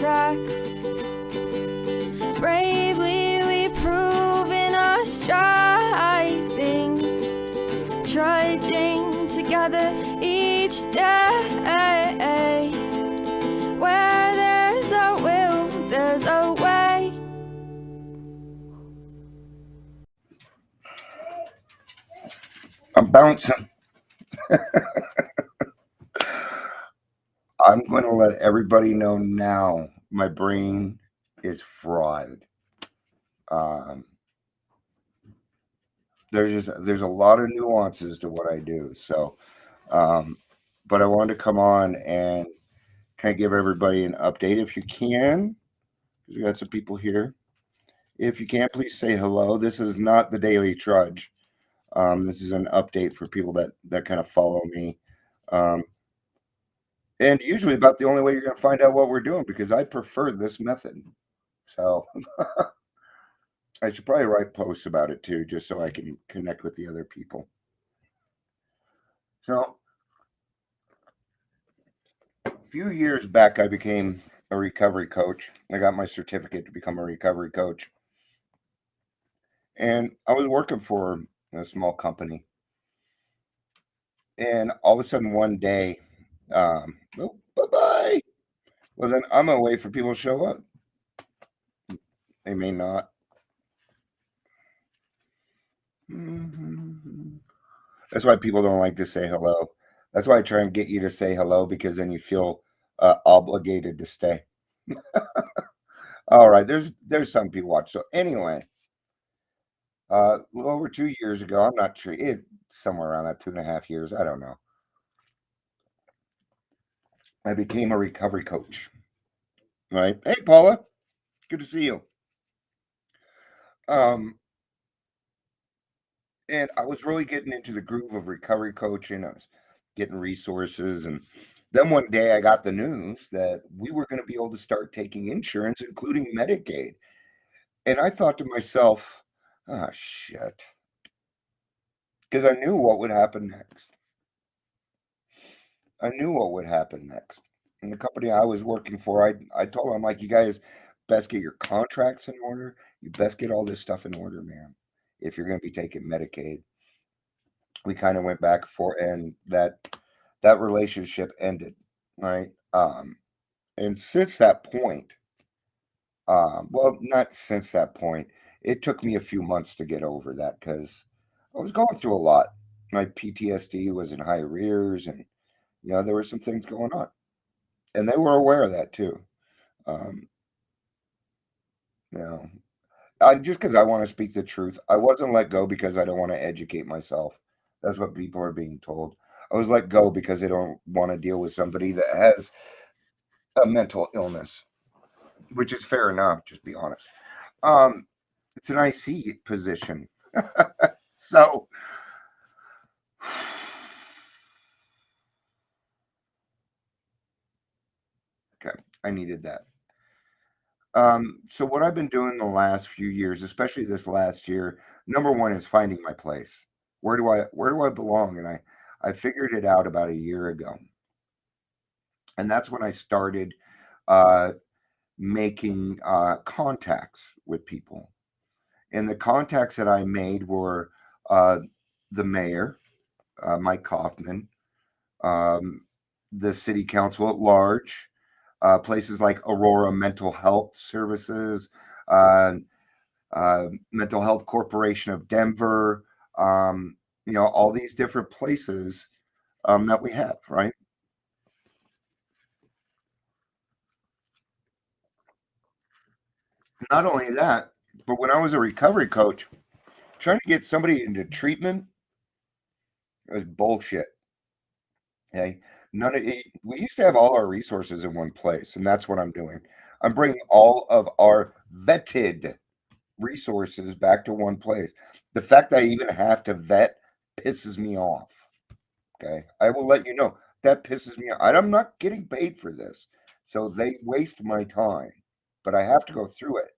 tracks. Bravely we prove in our striving, trudging together each day. Where there's a will, there's a way. I'm bouncing. I'm going to let everybody know now my brain is fried. There's a lot of nuances to what I do. So, but I wanted to come on and kind of give everybody an update if you can, because we got some people here. If you can, please say hello. This is not the Daily Trudge. This is an update for people that kind of follow me. And usually about the only way you're going to find out what we're doing, because I prefer this method. So I should probably write posts about it too, just so I can connect with the other people. So a few years back, I became a recovery coach. I got my certificate to become a recovery coach. And I was working for a small company. And all of a sudden one day, oh, bye-bye. Well, then I'm going to wait for people to show up. They may not. That's why people don't like to say hello. That's why I try and get you to say hello, because then you feel obligated to stay. All right, there's some people watch. So anyway, a little over 2 years ago, I'm not sure, it's somewhere around that 2.5 years, I don't know, I became a recovery coach. Right? Hey, Paula, good to see you. And I was really getting into the groove of recovery coaching. I was getting resources, and then one day I got the news that we were going to be able to start taking insurance, including Medicaid. And I thought to myself, ah, shit. Because I knew what would happen next. I knew what would happen next. And the company I was working for, I told them, I'm like, you guys best get your contracts in order. You best get all this stuff in order, man, if you're going to be taking Medicaid. We kind of went back and forth, and that relationship ended, right? And since that point, well, not since that point, it took me a few months to get over that, because I was going through a lot. My PTSD was in high rears, and there were some things going on, and they were aware of that too. Um, just because I want to speak the truth, I wasn't let go because I don't want to educate myself. That's what people are being told. I was let go because they don't want to deal with somebody that has a mental illness, which is fair enough. Just be honest. It's an IC position, so. Okay, I needed that. So what I've been doing the last few years, especially this last year, number one is finding my place. Where do I belong? And I figured it out about a year ago. And that's when I started making contacts with people. And the contacts that I made were the mayor, Mike Kaufman, the city council at large, places like Aurora Mental Health Services, Mental Health Corporation of Denver, all these different places that we have, right? Not only that, but when I was a recovery coach, trying to get somebody into treatment was bullshit. Okay, none of it. We used to have all our resources in one place, and that's what I'm doing. I'm bringing all of our vetted resources back to one place. The fact that I even have to vet pisses me off. Okay, I will let you know that pisses me off. I'm not getting paid for this, so they waste my time, but I have to go through it.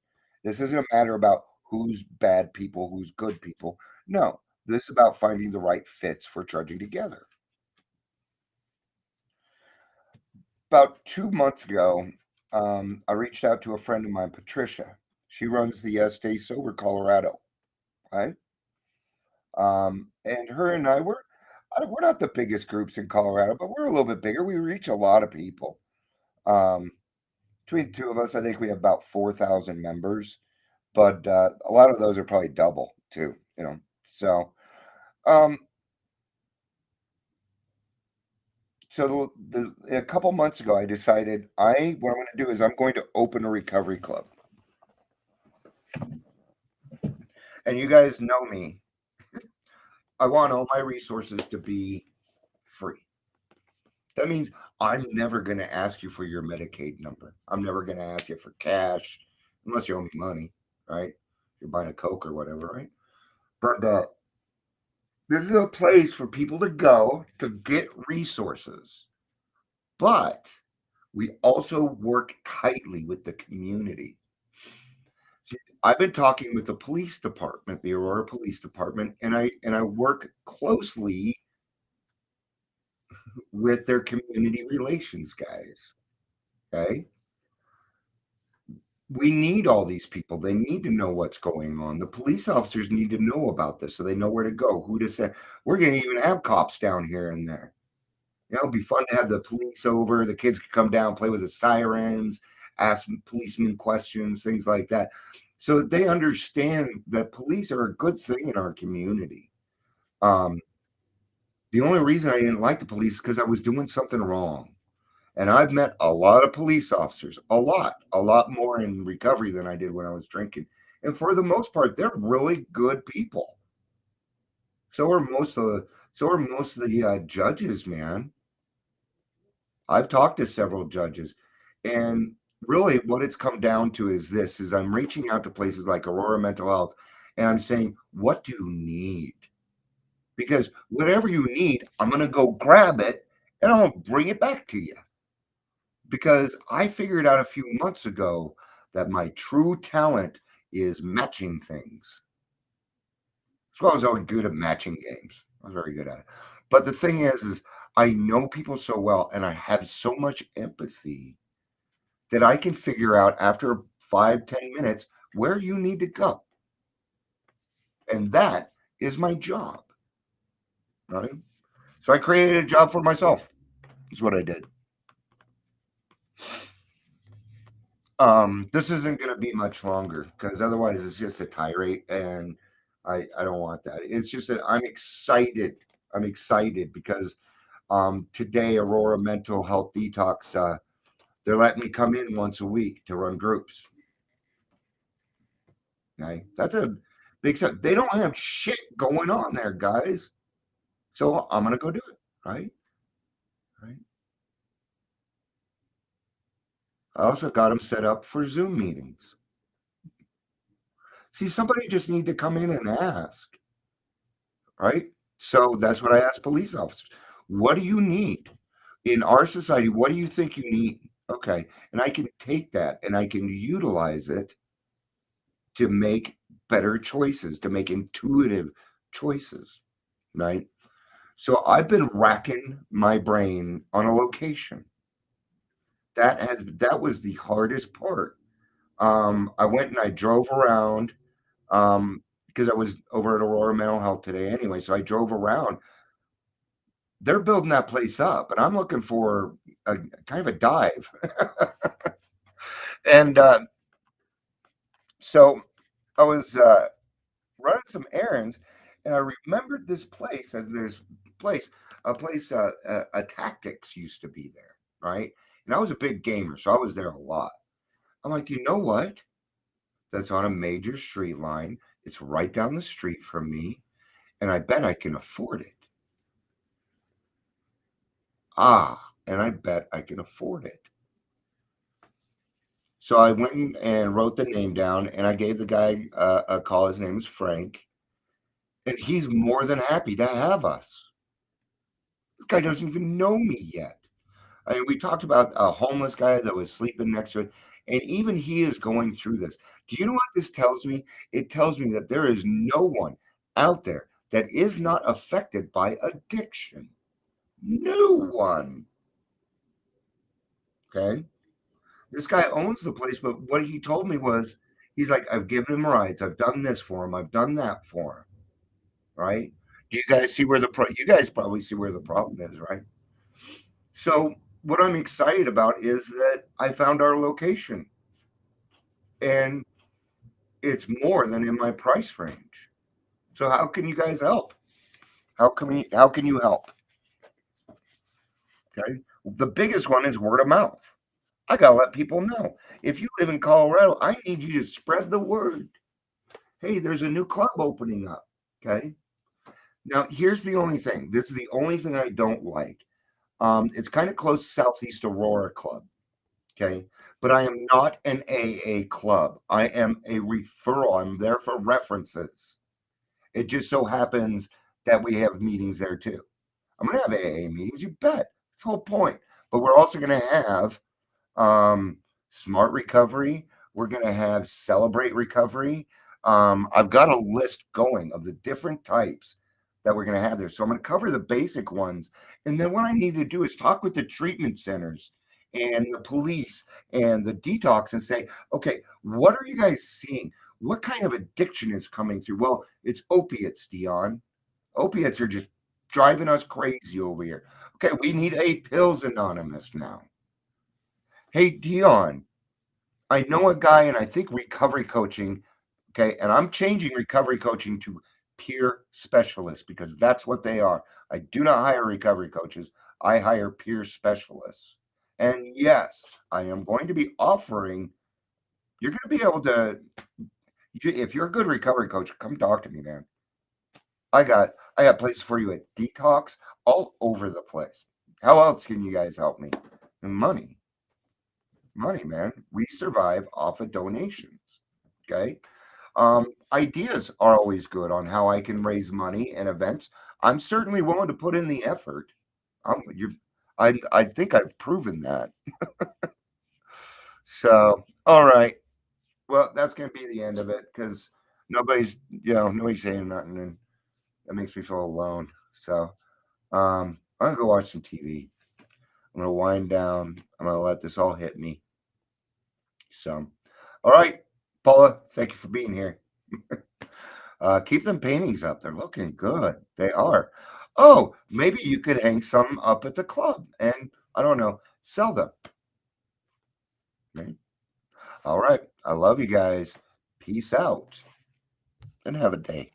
This isn't a matter about who's bad people, who's good people. No, this is about finding the right fits for Trudging Together. About 2 months ago, I reached out to a friend of mine, Patricia. She runs the Stay Sober Colorado, right? And her and I we're not the biggest groups in Colorado, but we're a little bit bigger. We reach a lot of people. Um, between the two of us, I think we have about 4,000 members, but a lot of those are probably double too, you know. So, um, a couple months ago, I decided what I'm going to do is I'm going to open a recovery club. And you guys know me. I want all my resources to be free. That means I'm never going to ask you for your Medicaid number. I'm never going to ask you for cash unless you owe me money, right? You're buying a Coke or whatever, right? But this is a place for people to go to get resources. But we also work tightly with the community. See, I've been talking with the police department, the Aurora Police Department, and I work closely with their community relations guys. Okay. We need all these people. They need to know what's going on. The police officers need to know about this so they know where to go, who to send. We're going to even have cops down here and there. You know, it'd be fun to have the police over. The kids could come down, play with the sirens, ask policemen questions, things like that. So that they understand that police are a good thing in our community. The only reason I didn't like the police is because I was doing something wrong. And I've met a lot of police officers, a lot more in recovery than I did when I was drinking. And for the most part, they're really good people. So are most of the judges, man. I've talked to several judges, and really what it's come down to is this: is I'm reaching out to places like Aurora Mental Health, and I'm saying, what do you need? Because whatever you need, I'm going to go grab it and I'm going to bring it back to you. Because I figured out a few months ago that my true talent is matching things. So I was always good at matching games. I was very good at it. But the thing is I know people so well and I have so much empathy that I can figure out after 5-10 minutes where you need to go. And that is my job. Right? So I created a job for myself. That's what I did. This isn't going to be much longer because otherwise it's just a tirade, and I don't want that. It's just that I'm excited. I'm excited because today Aurora Mental Health Detox, they're letting me come in once a week to run groups. Okay, that's a big step. They don't have shit going on there, guys. So I'm gonna go do it. Right. Right. I also got them set up for Zoom meetings. See, somebody just need to come in and ask, right? So that's what I ask police officers. What do you need in our society? What do you think you need? Okay. And I can take that and I can utilize it to make better choices, to make intuitive choices, right? So I've been racking my brain on a location. That was the hardest part. I went and I drove around because I was over at Aurora Mental Health today anyway. So I drove around. They're building that place up, and I'm looking for a kind of a dive. And so I was running some errands, and I remembered this place. And there's a place, a Tactics used to be there, right? And I was a big gamer, so I was there a lot. I'm like, you know what? That's on a major street line. It's right down the street from me, and I bet I can afford it. And I bet I can afford it. So I went and wrote the name down, and I gave the guy a call. His name is Frank, and he's more than happy to have us. This guy doesn't even know me yet. I mean, we talked about a homeless guy that was sleeping next to it, and even he is going through this. Do you know what this tells me? It tells me that there is no one out there that is not affected by addiction. No one. Okay. This guy owns the place, but what he told me was, he's like, I've given him rides. I've done this for him. I've done that for him. Right? Do you guys see where you guys probably see where the problem is, right? So what I'm excited about is that I found our location, and it's more than in my price range. So how can you guys help? How can you help? Okay. The biggest one is word of mouth. I gotta let people know. If you live in Colorado, I need you to spread the word. Hey, there's a new club opening up. Okay. Now here's the only thing. This is the only thing I don't like. It's kind of close to Southeast Aurora Club. Okay. But I am not an AA club. I am a referral. I'm there for references. It just so happens that we have meetings there too. I'm going to have AA meetings, you bet. That's the whole point. But we're also going to have smart recovery. We're going to have celebrate recovery. I've got a list going of the different types that we're going to have there. So I'm going to cover the basic ones. And then what I need to do is talk with the treatment centers and the police and the detox and say, okay, what are you guys seeing? What kind of addiction is coming through? Well, it's opiates, Dion. Opiates are just driving us crazy over here. Okay, we need a Pills Anonymous now. Hey, Dion, I know a guy, and I think recovery coaching, okay, and I'm changing recovery coaching to peer specialists because that's what they are. I do not hire recovery coaches, I hire peer specialists. And yes, I am going to be offering, you're going to be able to, if you're a good recovery coach, come talk to me, man. I got places for you at Detox all over the place. How else can you guys help me? Money. Money, man. We survive off of donations. Okay. Ideas are always good on how I can raise money and events. I'm certainly willing to put in the effort. I think I've proven that. So, all right. Well, that's going to be the end of it because nobody's saying nothing, and that makes me feel alone. So, I'm gonna go watch some TV. I'm gonna wind down. I'm gonna let this all hit me. So, all right, Paula, thank you for being here. Keep them paintings up. They're looking good. They are. Oh, maybe you could hang some up at the club and I don't know, sell them. Okay. All right. I love you guys. Peace out and have a day.